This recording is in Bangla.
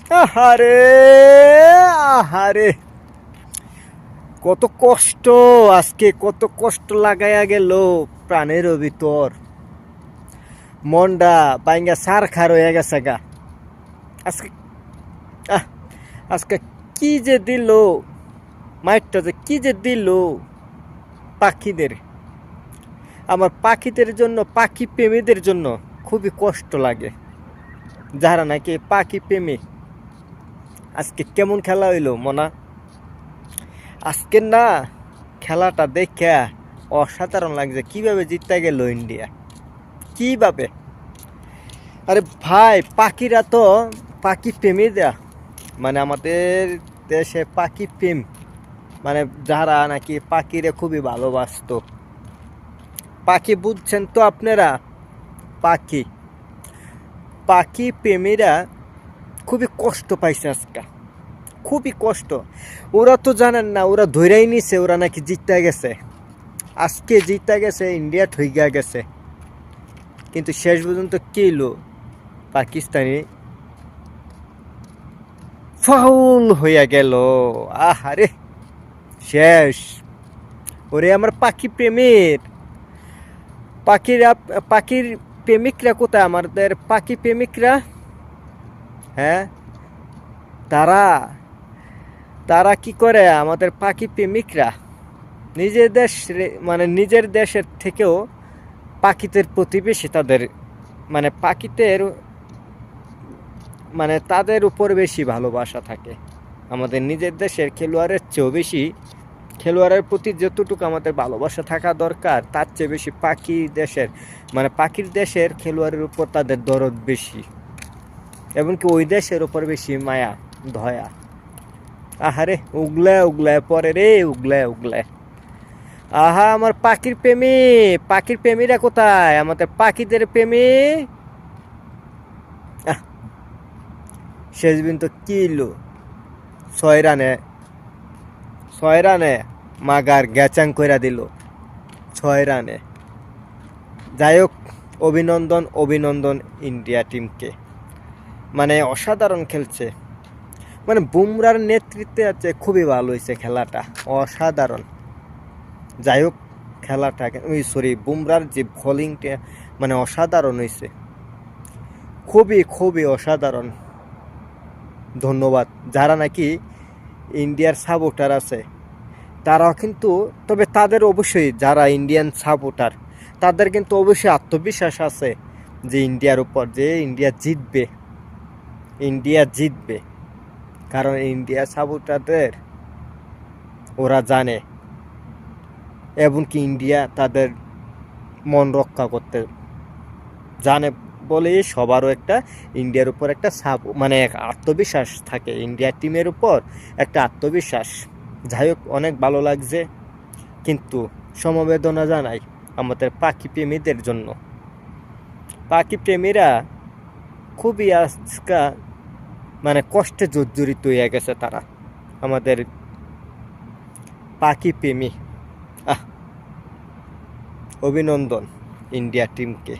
আহারে, আহারে, কত কষ্ট, আজকে কত কষ্ট লাগাইয়া গেল প্রাণের ভিতর। মনটা বাইঙ্গা সার খার হয়ে গেছে গা। আজকে আহ আজকে কি যে দিল, মাইটটা যে কি যে দিল পাখিদের। আমার পাখিদের জন্য, পাখি প্রেমীদের জন্য খুবই কষ্ট লাগে, যারা নাকি পাখি প্রেমী। আজকে কেমন খেলা হইলো মনা, আজকে না খেলাটা দেখে অসাধারণ লাগছে। কিভাবে জিততে গেল ইন্ডিয়া, কিভাবে। আরে ভাই, পাখিরা তো পাখি প্রেমীরা, মানে আমাদের দেশে পাখি প্রেম, মানে যারা নাকি পাখিরে খুবই ভালোবাসতো। পাখি বুঝছেন তো আপনারা, পাখি পাখি প্রেমীরা খুবই কষ্ট পাইছে আজকে, খুবই কষ্ট। ওরা তো জানেন না, ওরা ধরেই নিছে ওরা নাকি জিততে গেছে, আজকে জিততে গেছে, ইন্ডিয়া ঠইগা গেছে। কিন্তু শেষ পর্যন্ত কি হলো, পাকিস্তানি ফাউল হইয়া গেল। আহারে, শেষ। ওরে আমার পাখি প্রেমের, পাখিরা, পাখির প্রেমিকরা কোথায়, আমাদের পাখি প্রেমিকরা? হ্যাঁ, তারা তারা কি করে, আমাদের পাখি প্রেমিকরা নিজের দেশ, মানে নিজের দেশের থেকেও পাখিদের প্রতি বেশি তাদের, মানে পাখিদের, মানে তাদের উপর বেশি ভালোবাসা থাকে। আমাদের নিজের দেশের খেলোয়াড়ের চেয়েও বেশি, খেলোয়াড়ের প্রতি যতটুকু আমাদের ভালোবাসা থাকা দরকার, তার চেয়ে বেশি পাখি দেশের, মানে পাখির দেশের খেলোয়াড়ের উপর তাদের দরদ বেশি, এমনকি ওই দেশের উপর বেশি মায়া দয়া। আহারে, উগলে উগলে পরে রে, উগলে উগলে। আহা, আমার পাখির প্রেমী, পাখির প্রেমীরা কোথায়, আমাদের পাখিদের প্রেমী। আহ, শেষ বিন তো কিলো, 6 রানে, 6 রানে মাগার গ্যাচাং কইরা দিল, 6 রানে। যাই হোক, অভিনন্দন, অভিনন্দন ইন্ডিয়া টিমকে, মানে অসাধারণ খেলছে। মানে বুমরার নেতৃত্বে আছে, খুবই ভালো হয়েছে খেলাটা, অসাধারণ। যাই হোক, খেলাটা, সরি, বুমরার যে বোলিংটা মানে অসাধারণ হয়েছে, খুবই খুবই অসাধারণ। ধন্যবাদ যারা নাকি ইন্ডিয়ার সাপোর্টার আছে, তারাও কিন্তু, তবে তাদের অবশ্যই, যারা ইন্ডিয়ান সাপোর্টার তাদের কিন্তু অবশ্যই আত্মবিশ্বাস আছে যে ইন্ডিয়ার উপর, যে ইন্ডিয়া জিতবে, ইন্ডিয়া জিতবে। কারণ ইন্ডিয়া সাপোর্টারদের, ওরা জানে, এমনকি ইন্ডিয়া তাদের মন রক্ষা করতে জানে বলে সবারও একটা ইন্ডিয়ার উপর একটা মানে আত্মবিশ্বাস থাকে, ইন্ডিয়া টিমের উপর একটা আত্মবিশ্বাস। যাই হোক, অনেক ভালো লাগছে, কিন্তু সমবেদনা জানাই আমাদের পাখি প্রেমীদের জন্য। পাখি প্রেমীরা খুবই আজকা মানে কষ্টে জর্জরিত হয়ে গেছে তারা, আমাদের পাখি প্রেমী। অভিনন্দন ইন্ডিয়া টিমকে।